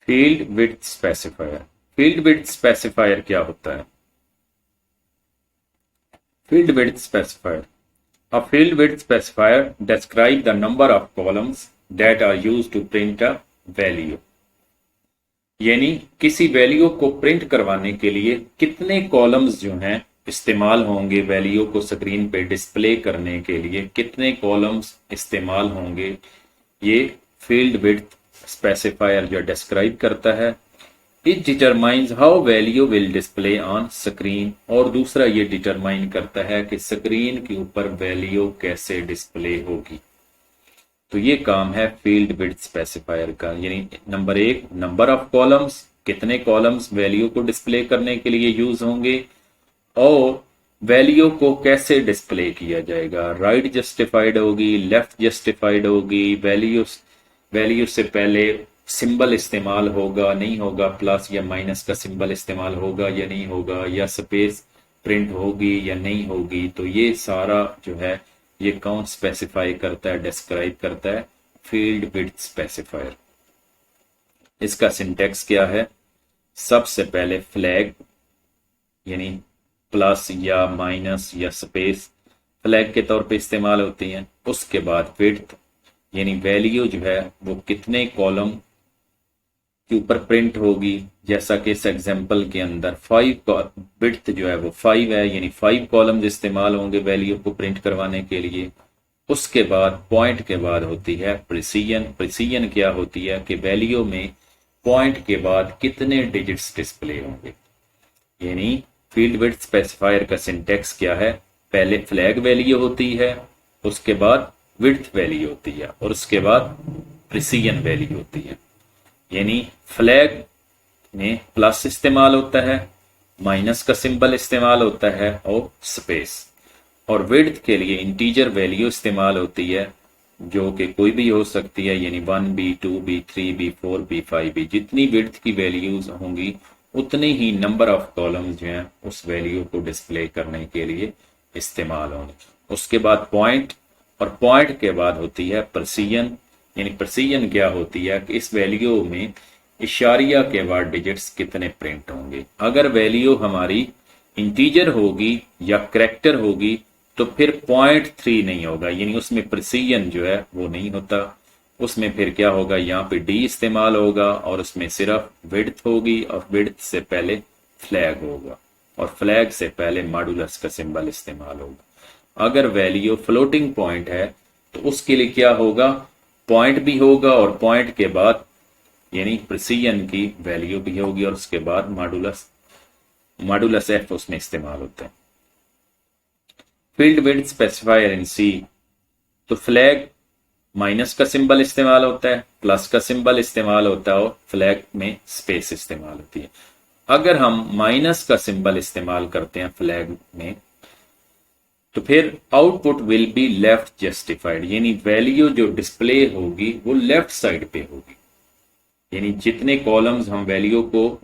Field width specifier. Field width specifier क्या होता है? Field width specifier, a field width specifier describe the number of columns that are used to print a value। यानी किसी value को print करवाने के लिए कितने कॉलम्स जो हैं इस्तेमाल होंगे, वैल्यू को स्क्रीन पे डिस्प्ले करने के लिए कितने कॉलम्स इस्तेमाल होंगे, ये फील्ड विड्थ स्पेसिफायर जो डिस्क्राइब करता है। It determines how value will display on screen, और दूसरा ये डिटरमाइन करता है कि स्क्रीन के ऊपर वैल्यू कैसे डिस्प्ले होगी। तो ये काम है फील्ड विड्थ स्पेसिफायर का। यानी नंबर एक, नंबर ऑफ कॉलम्स, कितने कॉलम्स वैल्यू को डिस्प्ले करने के लिए यूज होंगे, और वैल्यू को कैसे डिस्प्ले किया जाएगा, राइट जस्टिफाइड होगी, लेफ्ट जस्टिफाइड होगी, वैल्यू से पहले सिंबल इस्तेमाल होगा नहीं होगा, प्लस या माइनस का सिंबल इस्तेमाल होगा या नहीं होगा, या स्पेस प्रिंट होगी या नहीं होगी। तो ये सारा जो है ये कौन स्पेसिफाई करता है, डिस्क्राइब करता है? Field width specifier. इसका सिंटेक्स क्या है? सबसे पहले फ्लैग यानी प्लस या माइनस या स्पेस फ्लैग के तौर पे इस्तेमाल होती हैं। उसके बाद विड्थ यानी वैल्यू जो है वो कितने कॉलम के ऊपर प्रिंट होगी, जैसा कि इस एग्जांपल के अंदर 5 विड्थ जो है वो 5 है, यानी 5 कॉलम्स इस्तेमाल होंगे वैल्यू को प्रिंट करवाने के लिए। उसके बाद पॉइंट के बाद होती है प्रिसीजन। प्रिसीजन क्या होती है कि वैल्यू में पॉइंट के बाद कितने डिजिट्स डिस्प्ले होंगे। यानी फील्ड विड्थ स्पेसिफायर का सिंटेक्स क्या है? पहले फ्लैग वैल्यू होती है, उसके बाद विड्थ वैल्यू होती है, और उसके बाद प्रिसीजन वैल्यू होती है। यानी फ्लैग में प्लस इस्तेमाल होता है, माइनस का सिंबल इस्तेमाल होता है, और स्पेस। और विड्थ के लिए इंटीजर वैल्यू इस्तेमाल होती है जो कि कोई भी हो सकती है, यानी 1b 2b 3b 4b 5b। जितनी विड्थ की वैल्यूज होंगी उतनी ही नंबर ऑफ कॉलम्स जो हैं उस वैल्यू को डिस्प्ले करने के लिए इस्तेमाल होंगे। उसके बाद पॉइंट, और पॉइंट के बाद होती है प्रिसीजन। यानी प्रिसीजन क्या होती है कि इस वैल्यू में इशारिया के बाद डिजिट्स कितने प्रिंट होंगे। अगर वैल्यू हमारी इंटीजर होगी या करैक्टर होगी तो फिर 0.3 नहीं होगा, यानी उसमें प्रिसीजन जो है वो नहीं होता। उसमें फिर क्या होगा, यहाँ पे डी इस्तेमाल होगा, और उसमें सिर्फ विड्थ होगी, और विड्थ से पहले फ्लैग होगा, और फ्लैग से पहले मॉडुलस का सिंबल इस्तेमाल होगा। अगर वैल्यू फ्लोटिंग पॉइंट है तो उसके लिए क्या होगा, पॉइंट भी होगा, और पॉइंट के बाद यानी प्रिसीजन की वैल्यू भी होगी, और उसके बाद मॉडुलस एफ उसमें इस्तेमाल होता है। फील्ड विड्थ स्पेसिफायर इन सी, तो फ्लैग माइनस का सिंबल इस्तेमाल होता है, प्लस का सिंबल इस्तेमाल होता है, और फ्लैग में स्पेस इस्तेमाल होती है। अगर हम माइनस का सिंबल इस्तेमाल करते हैं फ्लैग में तो फिर output will be left justified, यानी वैल्यू जो डिस्प्ले होगी वो लेफ्ट साइड पे होगी। यानी जितने कॉलम्स हम वैल्यू को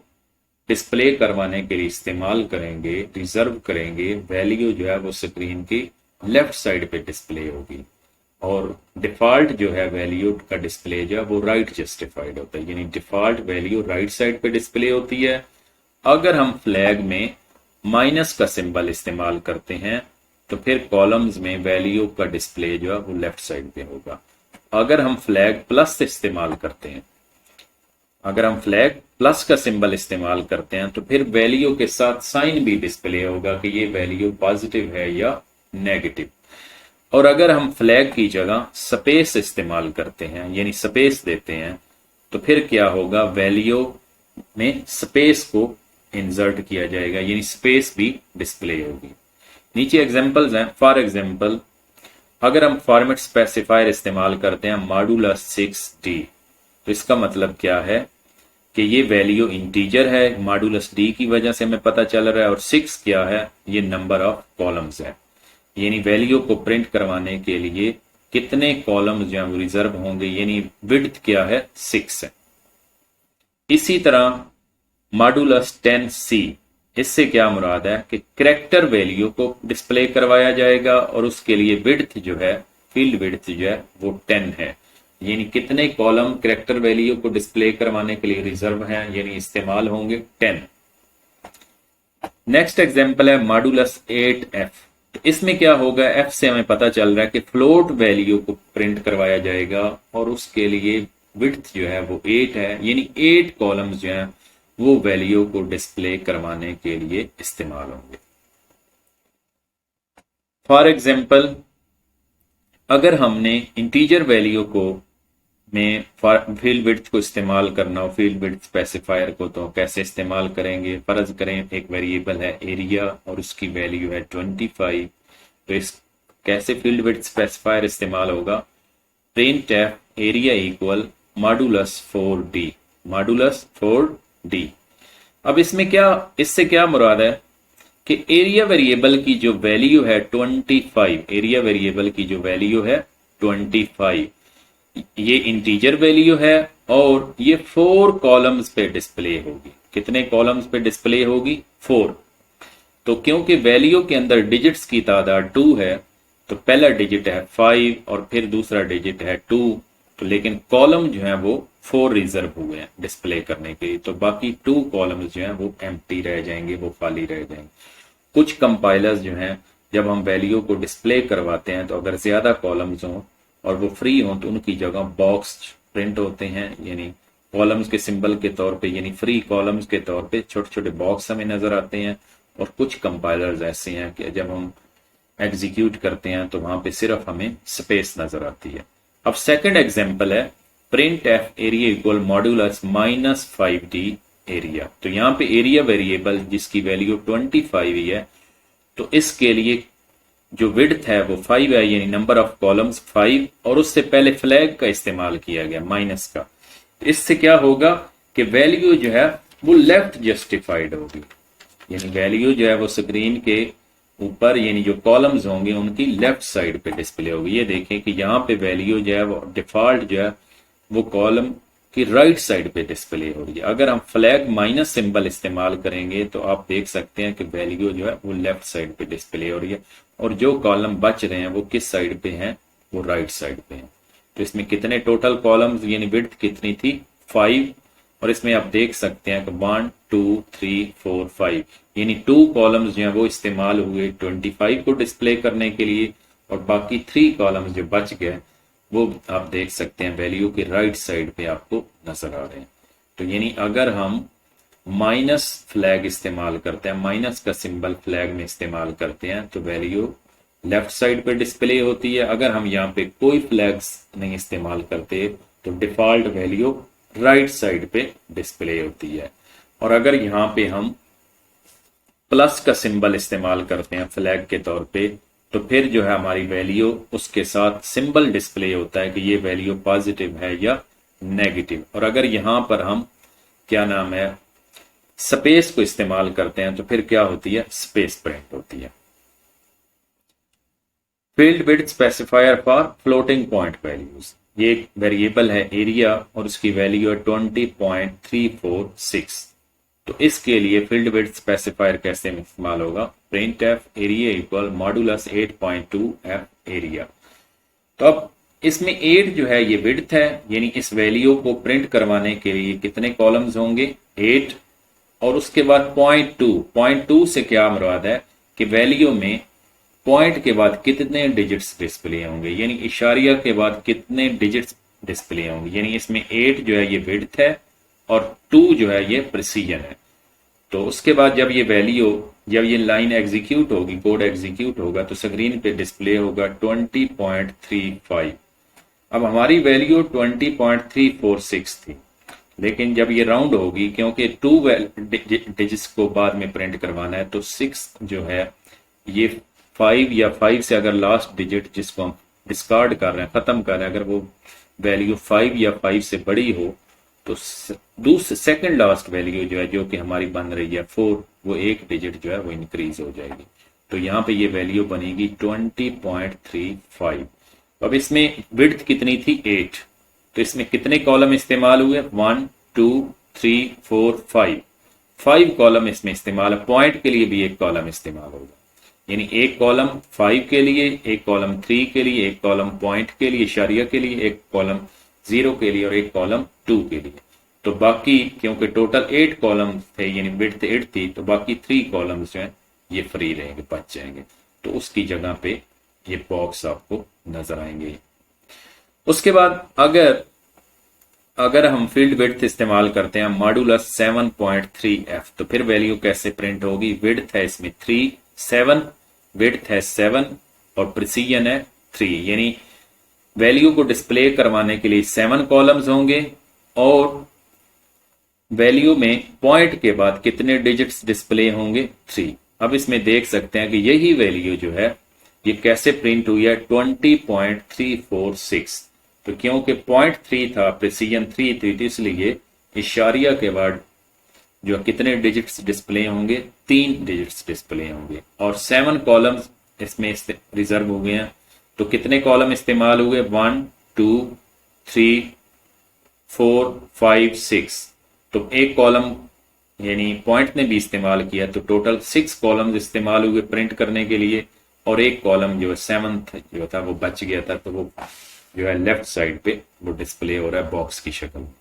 डिस्प्ले करवाने के लिए इस्तेमाल करेंगे, रिजर्व करेंगे, वैल्यू जो है वो स्क्रीन की लेफ्ट साइड पे डिस्प्ले होगी, और डिफॉल्ट जो है वैल्यू का डिस्प्ले जो है वो राइट जस्टिफाइड होता है, यानी डिफॉल्ट वैल्यू राइट साइड पे डिस्प्ले होती है। अगर हम फ्लैग में माइनस का सिंबल इस्तेमाल करते हैं तो फिर कॉलम्स में वैल्यू का डिस्प्ले जो है वो लेफ्ट साइड पे होगा। अगर हम फ्लैग प्लस इस्तेमाल करते हैं, अगर हम फ्लैग प्लस का सिंबल इस्तेमाल करते हैं तो फिर वैल्यू के साथ साइन भी डिस्प्ले होगा कि ये वैल्यू पॉजिटिव है या नेगेटिव। और अगर हम फ्लैग की जगह स्पेस इस्तेमाल करते हैं, यानी स्पेस देते हैं, तो फिर क्या होगा, वैल्यू में स्पेस को इंसर्ट किया जाएगा, यानी स्पेस भी डिस्प्ले होगी। नीचे एग्जांपल्स हैं। फॉर एग्जांपल, अगर हम फॉर्मेट स्पेसिफायर इस्तेमाल करते हैं मॉडुलस 6d, तो इसका मतलब क्या है कि ये वैल्यू इंटीजर है, मॉडुलस d की वजह से हमें पता चल रहा है, और 6 क्या है, ये नंबर ऑफ कॉलम्स है। यानी वैल्यू को प्रिंट करवाने के लिए कितने कॉलम्स जो है वो रिजर्व होंगे, यानी विड्थ क्या है, 6 है। इसी तरह मॉडुलस 10c, इससे क्या मुराद है कि करैक्टर वैल्यू को डिस्प्ले करवाया जाएगा, और उसके लिए विड्थ जो है, फील्ड विड्थ जो है वो 10 है। यानी कितने कॉलम कैरेक्टर वैल्यू को डिस्प्ले करवाने के लिए रिजर्व हैं, यानी इस्तेमाल होंगे 10। नेक्स्ट एग्जांपल है मॉडुलस 8f। तो इसमें क्या होगा, f से हमें पता चल रहा है कि फ्लोट वैल्यू को प्रिंट करवाया जाएगा और उसके लिए विड्थ जो है वो 8 है, यानी 8 कॉलम्स जो हैं वो वैल्यू को डिस्प्ले करवाने के लिए इस्तेमाल होंगे। फॉर एग्जाम्पल, अगर हमने इंटीजर वैल्यू को में फील्ड विड्थ को इस्तेमाल करना हो, फील्ड विड्थ स्पेसिफायर को, तो कैसे इस्तेमाल करेंगे। फर्ज करें एक वेरिएबल है एरिया और उसकी वैल्यू है 25, तो इस कैसे फील्ड विड्थ स्पेसिफायर इस्तेमाल होगा, print F area equal modulus 4d, modulus 4d। अब इसमें क्या, इससे क्या मुराद है कि एरिया वेरिएबल की जो वैल्यू है 25, एरिया वेरिएबल की जो वैल्यू है 25, ये इंटीजर वैल्यू है और ये 4 कॉलम्स पे डिस्प्ले होगी। कितने कॉलम्स पे डिस्प्ले होगी, 4। तो क्योंकि वैल्यू के अंदर डिजिट्स की तादाद 2 है, तो पहला डिजिट है 5 और फिर दूसरा डिजिट है 2, तो लेकिन कॉलम जो है वो 4 रिजर्व हुए हैं डिस्प्ले करने के लिए, तो बाकी 2 कॉलम्स जो हैं वो एम्प्टी रह जाएंगे, वो खाली रह जाएंगे। कुछ कंपाइलर्स जो हैं जब हम वैल्यू को डिस्प्ले करवाते हैं तो अगर ज्यादा कॉलम्स हों और वो फ्री हों तो उनकी जगह बॉक्स प्रिंट होते हैं, यानी कॉलम्स के सिंबल के तौर पे, यानी फ्री कॉलम्स के तौर पे छोटे छोटे बॉक्स हमें नजर आते हैं। और कुछ कंपाइलर्स ऐसे हैं कि जब हम एग्जीक्यूट करते हैं तो वहां पे सिर्फ हमें स्पेस नजर आती है। अब सेकंड एग्जांपल है print F area equal modulus -5d area. तो यहाँ पे एरिया वेरिएबल जिसकी वैल्यू 25 ही है, तो इसके लिए जो विड्थ है वो 5 है, यानी नंबर ऑफ कॉलम्स 5, और उससे पहले फ्लैग का इस्तेमाल किया गया माइनस का। इससे क्या होगा कि वैल्यू जो है वो लेफ्ट जस्टिफाइड होगी, यानी वैल्यू जो है वो स्क्रीन के ऊपर, यानी जो कॉलम्स होंगे उनकी लेफ्ट साइड पे डिस्प्ले होगी। ये देखें कि यहाँ पे वैल्यू जो है वो डिफॉल्ट जो है वो कॉलम की राइट साइड पे डिस्प्ले हो रही है। अगर हम फ्लैग माइनस सिंबल इस्तेमाल करेंगे तो आप देख सकते हैं कि वैल्यू जो है वो लेफ्ट साइड पे डिस्प्ले हो रही है, और जो कॉलम बच रहे हैं वो किस साइड पे हैं, वो राइट साइड पे हैं। तो इसमें कितने टोटल कॉलम्स, यानी विड्थ कितनी थी, 5, और इसमें आप देख सकते हैं कि 1 2 3 4 5, यानी 2 कॉलम्स जो हैं वो इस्तेमाल हुए 25 को डिस्प्ले करने के लिए, और बाकी 3 कॉलम्स जो बच गए वो आप देख सकते हैं वैल्यू के राइट साइड पे आपको नजर आ रहे हैं। तो यानी अगर हम माइनस फ्लैग इस्तेमाल करते हैं, माइनस का सिंबल फ्लैग में इस्तेमाल करते हैं तो वैल्यू लेफ्ट साइड पे डिस्प्ले होती है। अगर हम यहाँ पे कोई फ्लैग्स नहीं इस्तेमाल करते तो डिफॉल्ट वैल्यू राइट साइड पे डिस्प्ले होती है। और अगर यहाँ पे हम प्लस का सिंबल इस्तेमाल करते हैं फ्लैग के तौर पे, तो फिर जो है हमारी वैल्यू उसके साथ सिंबल डिस्प्ले होता है कि ये वैल्यू पॉजिटिव है या नेगेटिव। और अगर यहां पर हम क्या नाम है स्पेस को इस्तेमाल करते हैं तो फिर क्या होती है, स्पेस प्रिंट होती है। Field width specifier for floating point values, ये एक वेरिएबल है एरिया और उसकी वैल्यू है 20.346। तो इसके लिए फील्ड विड्थ स्पेसिफायर कैसे इस्तेमाल होगा, print F area equal modulus 8.2 F area. तो अब इसमें 8 जो है ये विड्थ है, यानी इस वैल्यू को प्रिंट करवाने के लिए कितने कॉलम्स होंगे, 8, और उसके बाद 0.2 से क्या मुराद है कि वैल्यू में पॉइंट के बाद कितने डिजिट्स डिस्प्ले होंगे, यानी इशारिया के बाद कितने डिजिट्स डिस्प्ले होंगे। यानी इसमें 8 जो है ये विड्थ है और 2 जो है ये प्रिसीजन है। तो उसके बाद जब ये वैल्यू, जब ये लाइन एग्जीक्यूट होगी, कोड एग्जीक्यूट होगा, तो स्क्रीन पे डिस्प्ले होगा 20.35। अब हमारी वैल्यू 20.346 थी, लेकिन जब ये राउंड होगी, क्योंकि 2 डिजिट्स को बाद में प्रिंट करवाना है, तो 6 जो है ये 5 या 5 से अगर लास्ट डिजिट जिसको हम डिस्कार्ड कर रहे हैं, खत्म कर रहे हैं, अगर वो वैल्यू 5 या 5 से बड़ी हो तो दूसरे सेकंड लास्ट वैल्यू जो है जो कि हमारी बन रही है 4, वो एक डिजिट जो है वो इंक्रीज हो जाएगी। तो यहाँ पे ये वैल्यू बनेगी 20.35। अब इसमें विड्थ कितनी थी, 8, तो इसमें कितने कॉलम इस्तेमाल हुए, 1 2 3 4 5 कॉलम इसमें इस्तेमाल है। पॉइंट के लिए भी एक कॉलम इस्तेमाल होगा, यानी एक कॉलम 5 के लिए, एक कॉलम 3 के लिए, एक कॉलम पॉइंट के लिए, इशारिया के लिए, एक कॉलम 0 के लिए और एक कॉलम 2 के लिए। तो बाकी क्योंकि टोटल 8 कॉलम थे यानी विड्थ 8 थी, तो बाकी 3 कॉलम्स जो हैं ये फ्री रहेंगे, बच जाएंगे। तो उसकी जगह पे ये बॉक्स आपको नजर आएंगे। उसके बाद अगर हम फील्ड विड्थ इस्तेमाल करते हैं मॉडुलस 7.3f, तो फिर वैल्यू कैसे प्रिंट होगी? विड्थ है इसमें 3, 7, विड्थ है 7 और प्रिसीजन है 3, यानी वैल्यू को डिस्प्ले करवाने के लिए 7 कॉलम्स होंगे और वैल्यू में पॉइंट के बाद कितने डिजिट्स डिस्प्ले होंगे? 3। अब इसमें देख सकते हैं कि यही वैल्यू जो है ये कैसे प्रिंट हुई है? 20.346। तो क्योंकि 0.3 था, प्रिसीजन 3 थी, तो इसलिए इशारिया के बाद जो कितने डिजिट्स डिस्प्ले होंगे? 3 डिजिट्स डिस्प्ले होंगे और 7 कॉलम्स इसमें रिजर्व हो गए हैं। तो कितने कॉलम इस्तेमाल हुए? 1, 2, 3, 4, 5, 6। तो एक कॉलम यानी पॉइंट ने भी इस्तेमाल किया, तो टोटल 6 कॉलम्स इस्तेमाल हुए प्रिंट करने के लिए और एक कॉलम जो है 7th जो था वो बच गया था, तो वो जो है लेफ्ट साइड पे वो डिस्प्ले हो रहा है बॉक्स की शक्ल में।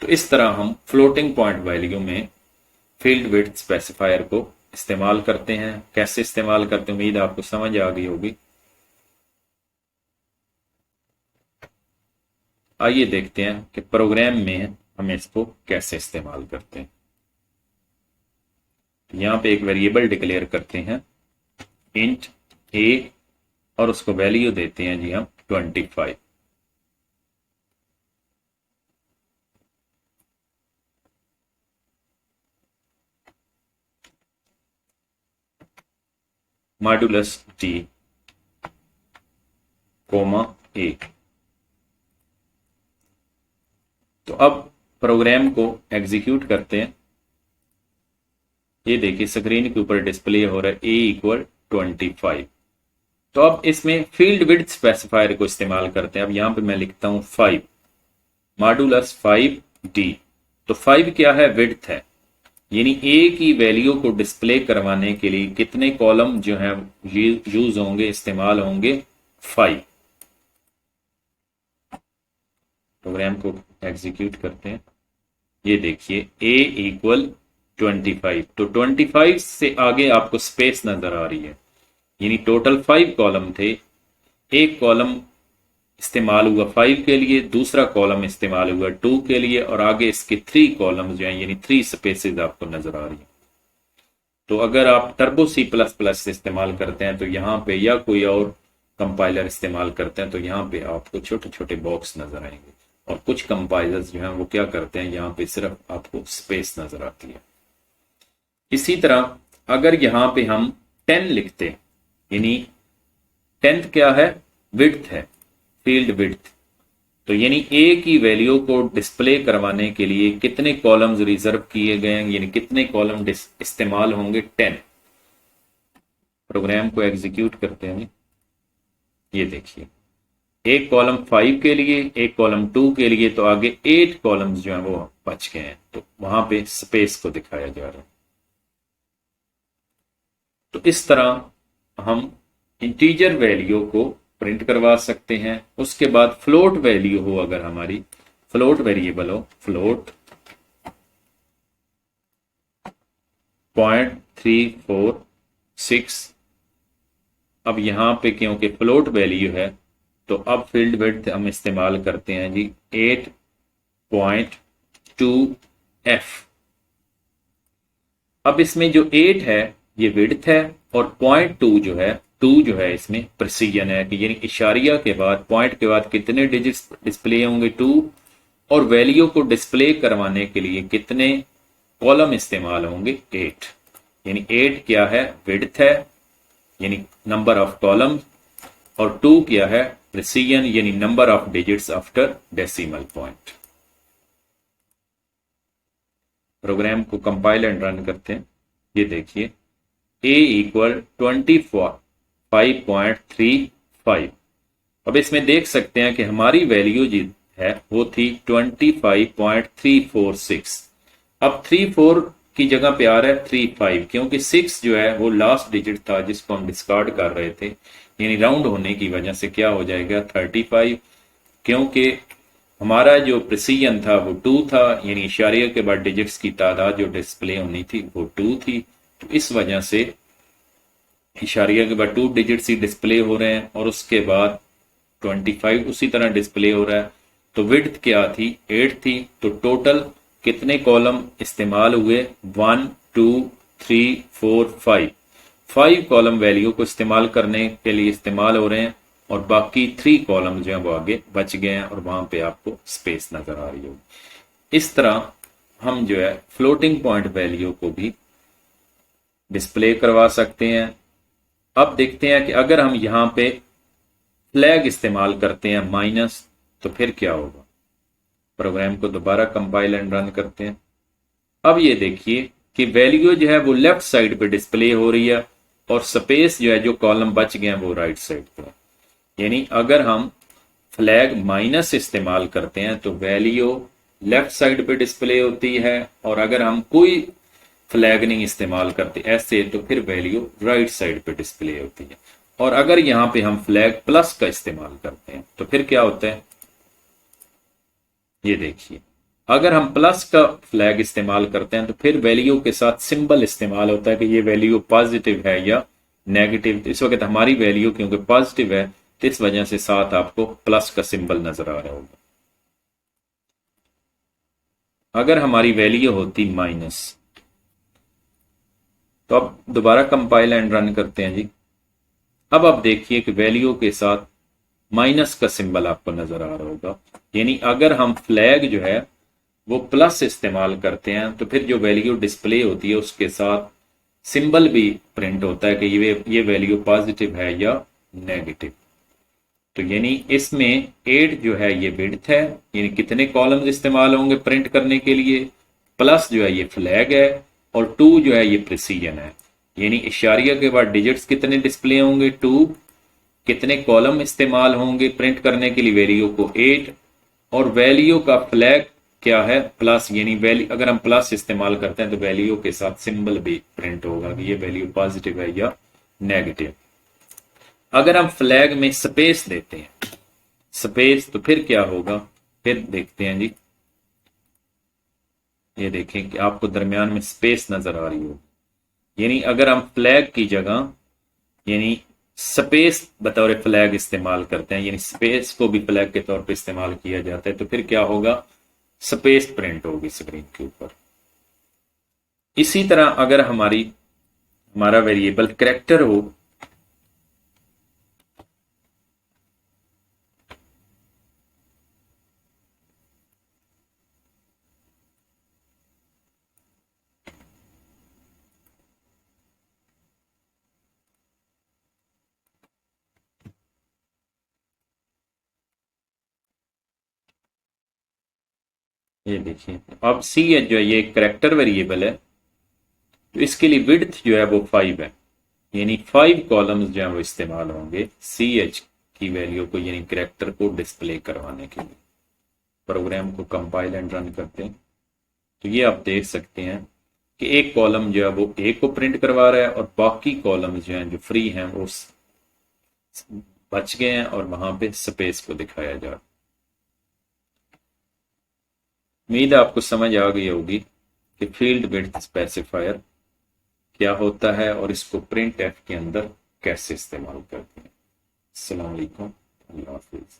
तो इस तरह हम फ्लोटिंग पॉइंट वैल्यू में फील्ड विड्थ स्पेसिफायर को इस्तेमाल करते हैं। कैसे इस्तेमाल करते हैं उम्मीद आपको समझ आ गई होगी। आइए देखते हैं कि प्रोग्राम में हम इसको कैसे इस्तेमाल करते हैं। तो यहां पे एक वेरिएबल डिक्लेयर करते हैं इंट a और उसको वैल्यू देते हैं जी हम 25। Modulus t comma a। तो अब प्रोग्राम को एग्जीक्यूट करते हैं। ये देखिए स्क्रीन के ऊपर डिस्प्ले हो रहा है a = 25। तो अब इसमें फील्ड विड्थ स्पेसिफायर को इस्तेमाल करते हैं। अब यहां पे मैं लिखता हूं 5 मॉडुलस 5d। तो 5 क्या है? विड्थ है, यानी a की वैल्यू को डिस्प्ले करवाने के लिए कितने कॉलम जो है यूज होंगे, इस्तेमाल होंगे? 5। प्रोग्राम को एग्जीक्यूट करते हैं। ये देखिए a = 25। तो 25 से आगे आपको स्पेस नजर आ रही है, यानी टोटल 5 कॉलम थे। एक कॉलम इस्तेमाल हुआ 5 के लिए, दूसरा कॉलम इस्तेमाल हुआ 2 के लिए और आगे इसके 3 कॉलम जो हैं यानी 3 स्पेसेस आपको नजर आ रही है। तो अगर आप टर्बो C++ इस्तेमाल करते हैं तो यहाँ पे या कोई और कंपाइलर इस्तेमाल करते हैं तो यहाँ पे आपको छोटे छोटे बॉक्स नजर आएंगे और कुछ कंपाइलर्स जो हैं वो क्या करते हैं, यहाँ पे सिर्फ आपको स्पेस नजर आती है। इसी तरह अगर यहाँ पे हम 10 लिखते हैं, यानी 10th क्या है? विड्थ है, फील्ड विड्थ। तो यानी a की वैल्यू को डिस्प्ले करवाने के लिए कितने कॉलम्स रिजर्व किए गए हैं, यानी कितने कॉलम इस्तेमाल होंगे? 10। प्रोग्राम को एग्जीक्यूट करते हैं। ये देखिए एक कॉलम 5 के लिए, एक कॉलम 2 के लिए, तो आगे 8 कॉलम्स जो हैं वो बच गए हैं। तो वहां पे स्पेस को दिखाया जा रहा है। तो इस तरह हम इंटीजर वैल्यू को प्रिंट करवा सकते हैं। उसके बाद फ्लोट वैल्यू हो, अगर हमारी फ्लोट वेरिएबल हो, फ्लोट 0.346। अब यहां पे क्योंकि फ्लोट वैल्यू है तो अब फील्ड विड्थ हम इस्तेमाल करते हैं जी 8.2f। अब इसमें जो 8 है ये विड्थ है और 0.2 जो है, 2 जो है इसमें प्रिसीजन है कि यानी इशारिया के बाद पॉइंट के बाद कितने डिजिट्स डिस्प्ले होंगे? 2। और वैल्यू को डिस्प्ले करवाने के लिए कितने कॉलम इस्तेमाल होंगे? 8। यानी 8 क्या है? विड्थ है, यानी नंबर ऑफ कॉलम, और 2 क्या है? प्रिसीजन, यानी number of digits after decimal point. Program को कंपाइल एंड रन करते हैं। ये देखिए a = 25.35। अब इसमें देख सकते हैं कि हमारी वैल्यू जी है वो थी 25.346। अब 34 की जगह पे आ रहा है 35, क्योंकि 6 जो है वो लास्ट डिजिट था जिसको हम डिस्कार्ड कर रहे थे, यानी राउंड होने की वजह से क्या हो जाएगा 35, क्योंकि हमारा जो प्रिसीजन था वो 2 था, यानी इशारिया के बाद डिजिट्स की तादाद जो डिस्प्ले होनी थी वो 2 थी। तो इस वजह से इशारिया के बाद 2 डिजिट्स ही डिस्प्ले हो रहे हैं और उसके बाद 25 उसी तरह डिस्प्ले हो रहा है। तो विड्थ क्या थी, 8 थी। तो टोटल कितने कॉलम इस्तेमाल हुए, 1 2 3 4 5। 5 कॉलम वैल्यू को इस्तेमाल करने के लिए इस्तेमाल हो रहे हैं और बाकी 3 कॉलम जो है वो आगे बच गए हैं और वहां पे आपको स्पेस नजर आ रही होगी। इस तरह हम जो है फ्लोटिंग पॉइंट वैल्यू को भी डिस्प्ले करवा सकते हैं। अब देखते हैं कि अगर हम यहां पे फ्लैग इस्तेमाल करते हैं माइनस, तो फिर क्या होगा। प्रोग्राम को दोबारा कंपाइल एंड रन करते हैं। अब ये देखिए कि वैल्यू जो है वो लेफ्ट साइड पे डिस्प्ले हो रही है और स्पेस जो है, जो कॉलम बच गए हैं वो राइट साइड पे। यानी अगर हम फ्लैग माइनस इस्तेमाल करते हैं तो वैल्यू लेफ्ट साइड पे डिस्प्ले होती है, और अगर हम कोई फ्लैग नहीं इस्तेमाल करते ऐसे तो फिर वैल्यू राइट साइड पे डिस्प्ले होती है। और अगर यहां पे हम फ्लैग प्लस का इस्तेमाल करते हैं तो फिर क्या होता है, ये देखिए। अगर हम प्लस का फ्लैग इस्तेमाल करते हैं तो फिर वैल्यू के साथ सिंबल इस्तेमाल होता है कि ये वैल्यू पॉजिटिव है या नेगेटिव। तो इस वक्त हमारी वैल्यू क्योंकि पॉजिटिव है तो इस वजह से साथ आपको प्लस का सिंबल नजर आ रहा होगा। अगर हमारी वैल्यू होती माइनस, तो अब दोबारा कंपाइल एंड रन करते हैं जी। अब आप देखिए कि वैल्यू के साथ माइनस का सिंबल आपको नजर आ रहा होगा। यानी अगर हम फ्लैग जो है वो प्लस इस्तेमाल करते हैं तो फिर जो वैल्यू डिस्प्ले होती है उसके साथ सिंबल भी प्रिंट होता है कि ये वैल्यू पॉजिटिव है या नेगेटिव। तो यानी इसमें 8 जो है ये विड्थ है, यानी कितने कॉलम्स इस्तेमाल होंगे प्रिंट करने के लिए, प्लस जो है ये फ्लैग है, और 2 जो है ये प्रिसीजन है। यानी इशारिया के बाद डिजिट्स कितने डिस्प्ले होंगे, 2। कितने कॉलम इस्तेमाल होंगे प्रिंट करने के लिए, वैल्यू को 8, और वैल्यू का फ्लैग क्या है, प्लस। यानी वैल्यू अगर हम प्लस इस्तेमाल करते हैं तो वैल्यू के साथ सिंबल भी प्रिंट होगा कि ये वैल्यू पॉजिटिव है या नेगेटिव। अगर हम फ्लैग में स्पेस देते हैं, स्पेस, तो फिर क्या होगा, फिर देखते हैं जी। ये देखें कि आपको दरमियान में स्पेस नजर आ रही हो। यानी अगर हम फ्लैग की जगह यानी स्पेस बतौर फ्लैग इस्तेमाल करते हैं, यानी स्पेस को भी फ्लैग के तौर पे इस्तेमाल किया जाता है, तो फिर क्या होगा, स्पेस प्रिंट होगी स्क्रीन के ऊपर। इसी तरह अगर हमारा वेरिएबल कैरेक्टर हो, ये देखिए अब सी एच जो है ये कैरेक्टर वेरिएबल है, तो इसके लिए विड्थ जो है वो 5 है। यानी 5 कॉलम्स जो है वो इस्तेमाल होंगे सी एच की वैल्यू को, यानी कैरेक्टर को डिस्प्ले करवाने के लिए। प्रोग्राम को कंपाइल एंड रन करते हैं तो ये आप देख सकते हैं कि एक कॉलम जो है वो ए को प्रिंट करवा रहा है और बाकी कॉलम जो हैं जो फ्री हैं वो बच गए हैं और वहां पे स्पेस को दिखाया जा रहा है। उम्मीद है आपको समझ आ गई होगी कि फील्ड विड्थ स्पेसिफायर क्या होता है और इसको प्रिंट एफ के अंदर कैसे इस्तेमाल करते हैं। अस्सलाम वालेकुम, अल्लाह हाफिज।